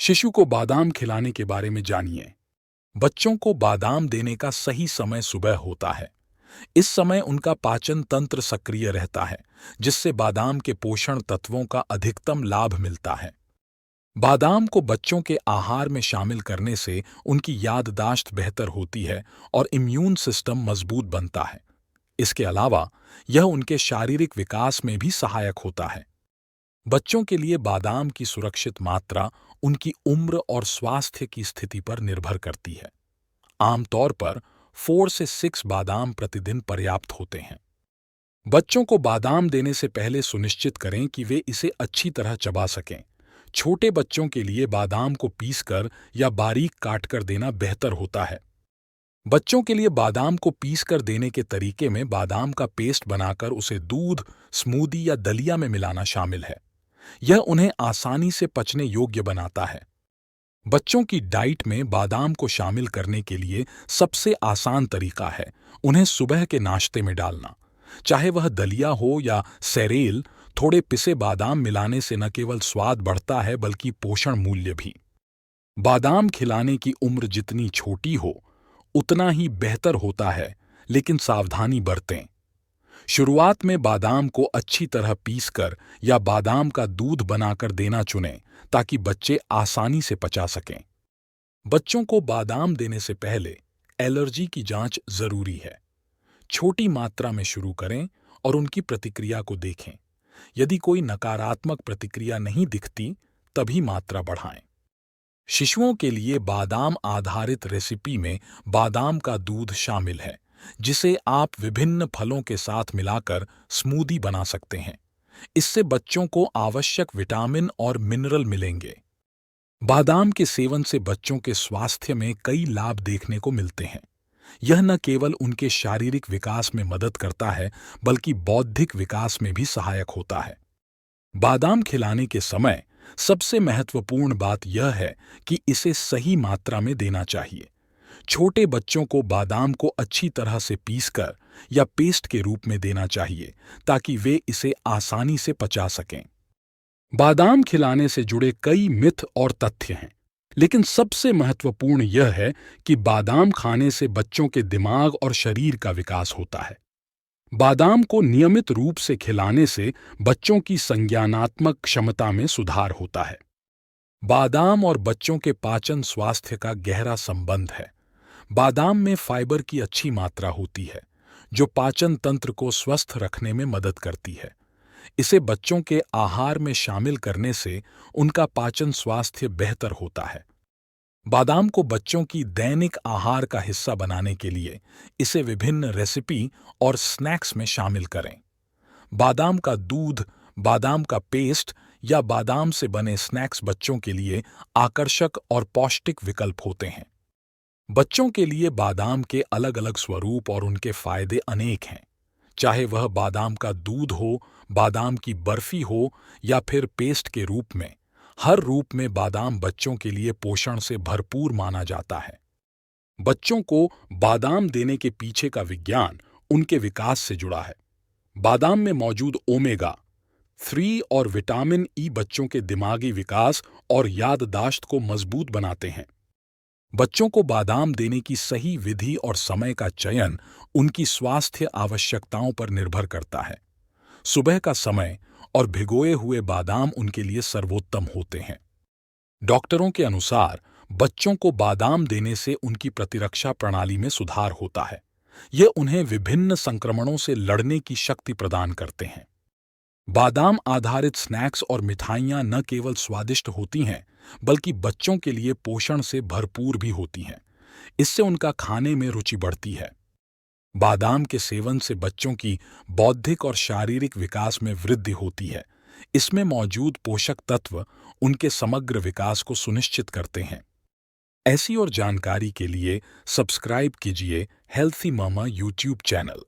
शिशु को बादाम खिलाने के बारे में जानिए। बच्चों को बादाम देने का सही समय सुबह होता है। इस समय उनका पाचन तंत्र सक्रिय रहता है, जिससे बादाम के पोषण तत्वों का अधिकतम लाभ मिलता है। बादाम को बच्चों के आहार में शामिल करने से उनकी याददाश्त बेहतर होती है और इम्यून सिस्टम मजबूत बनता है। इसके अलावा यह उनके शारीरिक विकास में भी सहायक होता है। बच्चों के लिए बादाम की सुरक्षित मात्रा उनकी उम्र और स्वास्थ्य की स्थिति पर निर्भर करती है। आमतौर पर 4 से 6 बादाम प्रतिदिन पर्याप्त होते हैं। बच्चों को बादाम देने से पहले सुनिश्चित करें कि वे इसे अच्छी तरह चबा सकें। छोटे बच्चों के लिए बादाम को पीसकर या बारीक काटकर देना बेहतर होता है। बच्चों के लिए बादाम को पीसकर देने के तरीके में बादाम का पेस्ट बनाकर उसे दूध, स्मूदी या दलिया में मिलाना शामिल है। यह उन्हें आसानी से पचने योग्य बनाता है। बच्चों की डाइट में बादाम को शामिल करने के लिए सबसे आसान तरीका है उन्हें सुबह के नाश्ते में डालना। चाहे वह दलिया हो या सेरेल, थोड़े पिसे बादाम मिलाने से न केवल स्वाद बढ़ता है बल्कि पोषण मूल्य भी। बादाम खिलाने की उम्र जितनी छोटी हो उतना ही बेहतर होता है, लेकिन सावधानी बरतें। शुरुआत में बादाम को अच्छी तरह पीसकर या बादाम का दूध बनाकर देना चुनें ताकि बच्चे आसानी से पचा सकें। बच्चों को बादाम देने से पहले एलर्जी की जांच जरूरी है। छोटी मात्रा में शुरू करें और उनकी प्रतिक्रिया को देखें। यदि कोई नकारात्मक प्रतिक्रिया नहीं दिखती, तभी मात्रा बढ़ाएं। शिशुओं के लिए बादाम आधारित रेसिपी में बादाम का दूध शामिल है, जिसे आप विभिन्न फलों के साथ मिलाकर स्मूदी बना सकते हैं। इससे बच्चों को आवश्यक विटामिन और मिनरल मिलेंगे। बादाम के सेवन से बच्चों के स्वास्थ्य में कई लाभ देखने को मिलते हैं। यह न केवल उनके शारीरिक विकास में मदद करता है, बल्कि बौद्धिक विकास में भी सहायक होता है। बादाम खिलाने के समय सबसे महत्वपूर्ण बात यह है कि इसे सही मात्रा में देना चाहिए। छोटे बच्चों को बादाम को अच्छी तरह से पीसकर या पेस्ट के रूप में देना चाहिए ताकि वे इसे आसानी से पचा सकें। बादाम खिलाने से जुड़े कई मिथ और तथ्य हैं, लेकिन सबसे महत्वपूर्ण यह है कि बादाम खाने से बच्चों के दिमाग और शरीर का विकास होता है। बादाम को नियमित रूप से खिलाने से बच्चों की संज्ञानात्मक क्षमता में सुधार होता है। बादाम और बच्चों के पाचन स्वास्थ्य का गहरा संबंध है। बादाम में फाइबर की अच्छी मात्रा होती है, जो पाचन तंत्र को स्वस्थ रखने में मदद करती है। इसे बच्चों के आहार में शामिल करने से उनका पाचन स्वास्थ्य बेहतर होता है। बादाम को बच्चों की दैनिक आहार का हिस्सा बनाने के लिए इसे विभिन्न रेसिपी और स्नैक्स में शामिल करें। बादाम का दूध, बादाम का पेस्ट या बादाम से बने स्नैक्स बच्चों के लिए आकर्षक और पौष्टिक विकल्प होते हैं। बच्चों के लिए बादाम के अलग-अलग स्वरूप और उनके फायदे अनेक हैं। चाहे वह बादाम का दूध हो, बादाम की बर्फी हो या फिर पेस्ट के रूप में, हर रूप में बादाम बच्चों के लिए पोषण से भरपूर माना जाता है। बच्चों को बादाम देने के पीछे का विज्ञान उनके विकास से जुड़ा है। बादाम में मौजूद ओमेगा 3 और विटामिन ई बच्चों के दिमागी विकास और याददाश्त को मजबूत बनाते हैं। बच्चों को बादाम देने की सही विधि और समय का चयन उनकी स्वास्थ्य आवश्यकताओं पर निर्भर करता है। सुबह का समय और भिगोए हुए बादाम उनके लिए सर्वोत्तम होते हैं। डॉक्टरों के अनुसार बच्चों को बादाम देने से उनकी प्रतिरक्षा प्रणाली में सुधार होता है। ये उन्हें विभिन्न संक्रमणों से लड़ने की शक्ति प्रदान करते हैं। बादाम आधारित स्नैक्स और मिठाइयाँ न केवल स्वादिष्ट होती हैं, बल्कि बच्चों के लिए पोषण से भरपूर भी होती हैं। इससे उनका खाने में रुचि बढ़ती है। बादाम के सेवन से बच्चों की बौद्धिक और शारीरिक विकास में वृद्धि होती है। इसमें मौजूद पोषक तत्व उनके समग्र विकास को सुनिश्चित करते हैं। ऐसी और जानकारी के लिए सब्सक्राइब कीजिए हेल्थी मामा यूट्यूब चैनल।